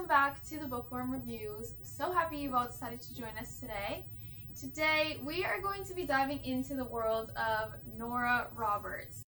welcome back to the Bookworm Reviews. So happy you've all decided to join us today. Today we are going to be diving into the world of Nora Roberts.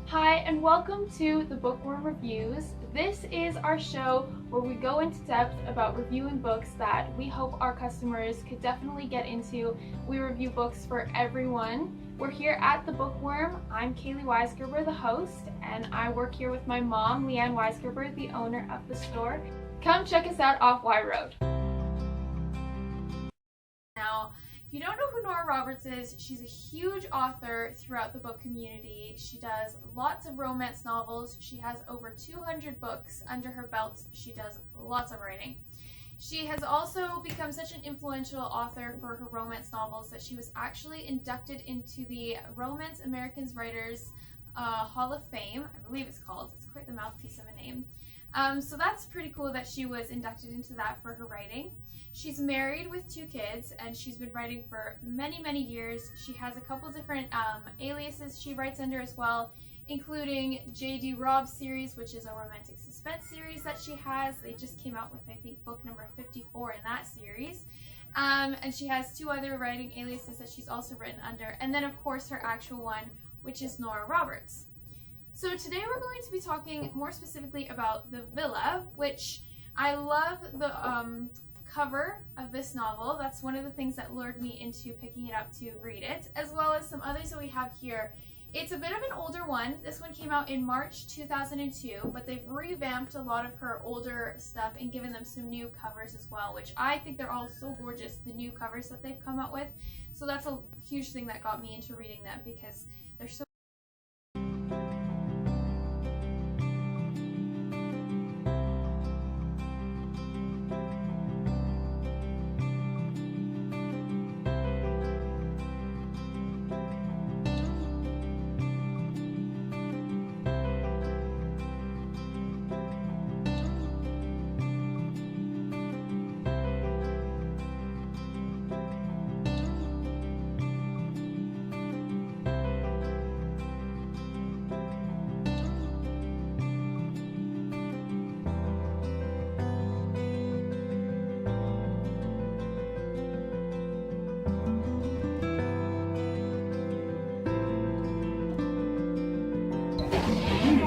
Hi and welcome to the Bookworm Reviews. This is our show where we go into depth about reviewing books that we hope our customers could definitely get into. We review books for everyone. We're here at the Bookworm. I'm Kailey Weisgerber, the host, and I work here with my mom, Weisgerber, the owner of the store. Come check us out off Wye Rd. Now, if you don't know who Nora Roberts is, she's a huge author throughout the book community. She does lots of romance novels. She has over 200 books under her belt. She does lots of writing. She has also become such an influential author for her romance novels that she was actually inducted into the Romance Americans Writers Hall of Fame, I believe it's called. It's quite the mouthpiece of a name. So that's pretty cool that she was inducted into that for her writing. She's married with 2 kids and she's been writing for many years. She has a couple different aliases she writes under as well, including J.D. Robb's series, which is a romantic suspense series that she has. They just came out with, I think, book number 54 in that series. And she has 2 other writing aliases that she's also written under. And then, of course, her actual one, which is Nora Roberts. So today we're going to be talking more specifically about The Villa, which I love the cover of this novel. That's one of the things that lured me into picking it up to read it, as well as some others that we have here. It's a bit of an older one. This one came out in March 2002, but they've revamped a lot of her older stuff and given them some new covers as well, which I think they're all so gorgeous, the new covers that they've come out with. So that's a huge thing that got me into reading them because they're so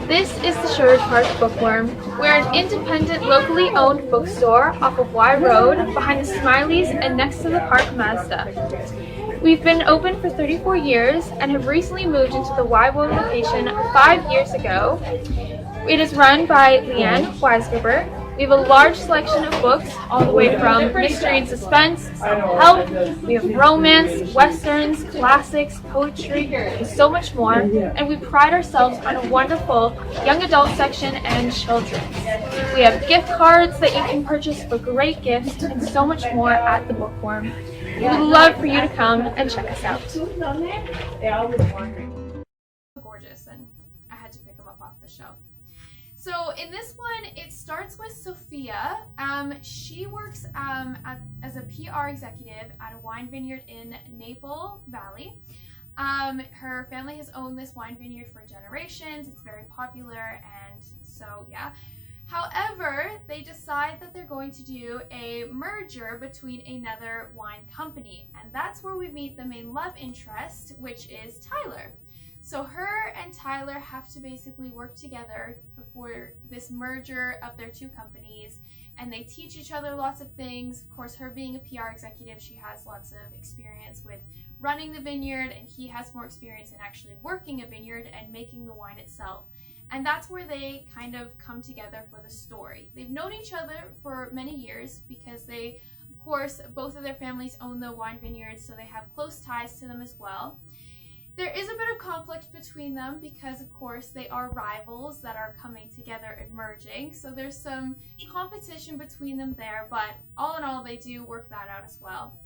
This is the Sherwood Park Bookworm. We're an independent, locally owned bookstore off of Wye Rd, behind the Smileys and next to the Park Mazda. We've been open for 34 years and have recently moved into the Wye Rd location 5 years ago. It is run by Weisgerber. We have a large selection of books, all the way from mystery and suspense, self-help, we have romance, westerns, classics, poetry, and so much more. And we pride ourselves on a wonderful young adult section and children's. We have gift cards that you can purchase for great gifts and so much more at the Bookworm. We would love for you to come and check us out. Gorgeous, and I had to pick them up off the shelf. So in this one, it starts with Sophia. She works as a PR executive at a wine vineyard in Naple Valley. Her family has owned this wine vineyard for generations. It's very popular, and so yeah. However, they decide that they're going to do a merger between another wine company, and that's where we meet the main love interest, which is Tyler. So her and Tyler have to basically work together before this merger of their 2 companies, and they teach each other lots of things. Of course, her being a PR executive, she has lots of experience with running the vineyard, and he has more experience in actually working a vineyard and making the wine itself. And that's where they kind of come together for the story. They've known each other for many years because they, of course, both of their families own the wine vineyards, so they have close ties to them as well. There is a bit of conflict between them because, of course, they are rivals that are coming together and merging. So there's some competition between them there, but all in all, they do work that out as well.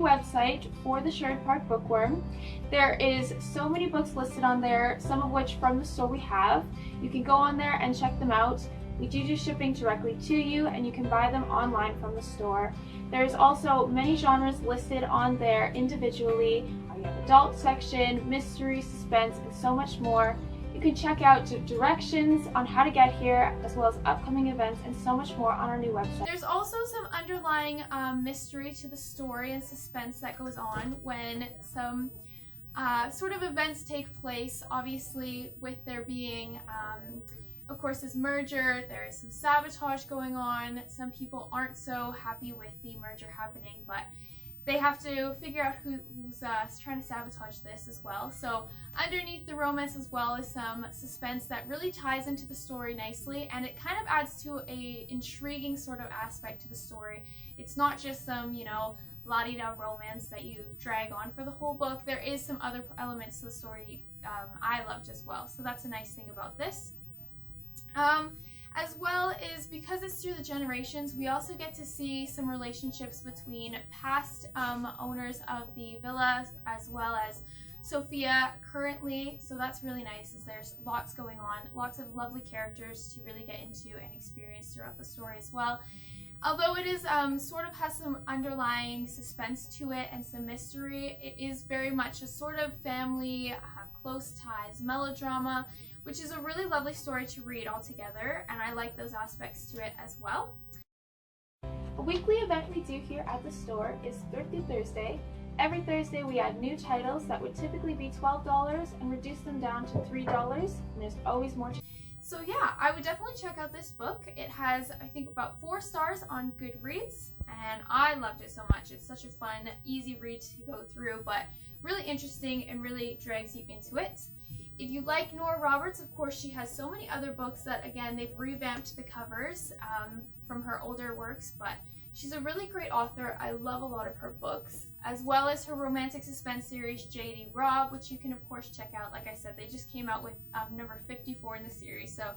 Website for the Sherwood Park Bookworm. There is so many books listed on there, some of which from the store we have. You can go on there and check them out. We do shipping directly to you, and you can buy them online from the store. There's also many genres listed on there individually. You have adult section, mystery, suspense, and so much more. You can check out directions on how to get here, as well as upcoming events and so much more on our new website. There's also some underlying mystery to the story and suspense that goes on when some sort of events take place. Obviously, with there being, of course, this merger, there is some sabotage going on. Some people aren't so happy with the merger happening, but they have to figure out who's trying to sabotage this as well. So underneath the romance as well is some suspense that really ties into the story nicely, and it kind of adds to a intriguing sort of aspect to the story. It's not just some, you know, la-di-da romance that you drag on for the whole book. There is some other elements to the story I loved as well. So that's a nice thing about this. As well is because it's through the generations, we also get to see some relationships between past owners of the villa as well as Sophia currently. So that's really nice, as there's lots going on, lots of lovely characters to really get into and experience throughout the story as well. Although it is sort of has some underlying suspense to it and some mystery, it is very much a sort of family, close ties melodrama, which is a really lovely story to read altogether, and I like those aspects to it as well. A weekly event we do here at the store is Thrifty Thursday. Every Thursday we add new titles that would typically be $12 and reduce them down to $3, and there's always more. So yeah, I would definitely check out this book. It has, I think, about 4 stars on Goodreads, and I loved it so much. It's such a fun, easy read to go through, but really interesting and really drags you into it. If you like Nora Roberts, of course, she has so many other books that, again, they've revamped the covers from her older works, but she's a really great author. I love a lot of her books, as well as her romantic suspense series, J.D. Robb, which you can, of course, check out. Like I said, they just came out with number 54 in the series, so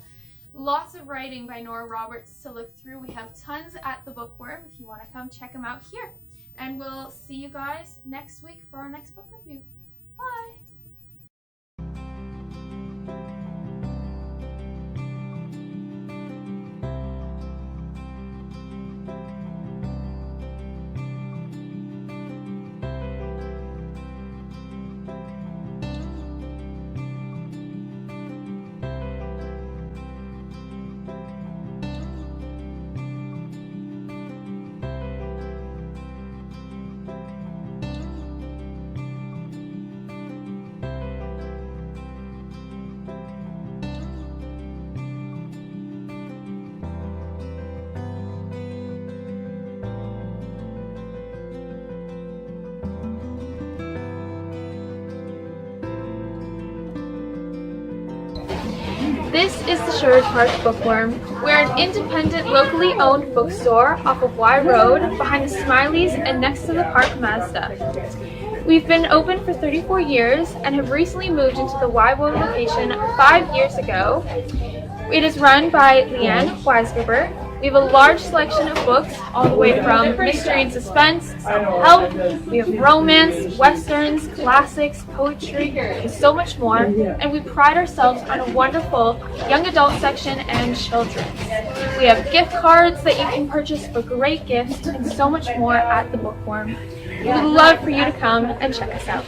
lots of writing by Nora Roberts to look through. We have tons at the Bookworm if you want to come check them out here. And we'll see you guys next week for our next book review. Bye! This is the Sherwood Park Bookworm. We're an independent, locally owned bookstore off of Wye Rd, behind the Smileys and next to the Park Mazda. We've been open for 34 years and have recently moved into the Wye Rd location 5 years ago. It is run by Weisgerber. We have a large selection of books, all the way from mystery and suspense, self-help, we have romance, westerns, classics, poetry, and so much more. And we pride ourselves on a wonderful young adult section and children's. We have gift cards that you can purchase for great gifts and so much more at the Bookworm. We would love for you to come and check us out.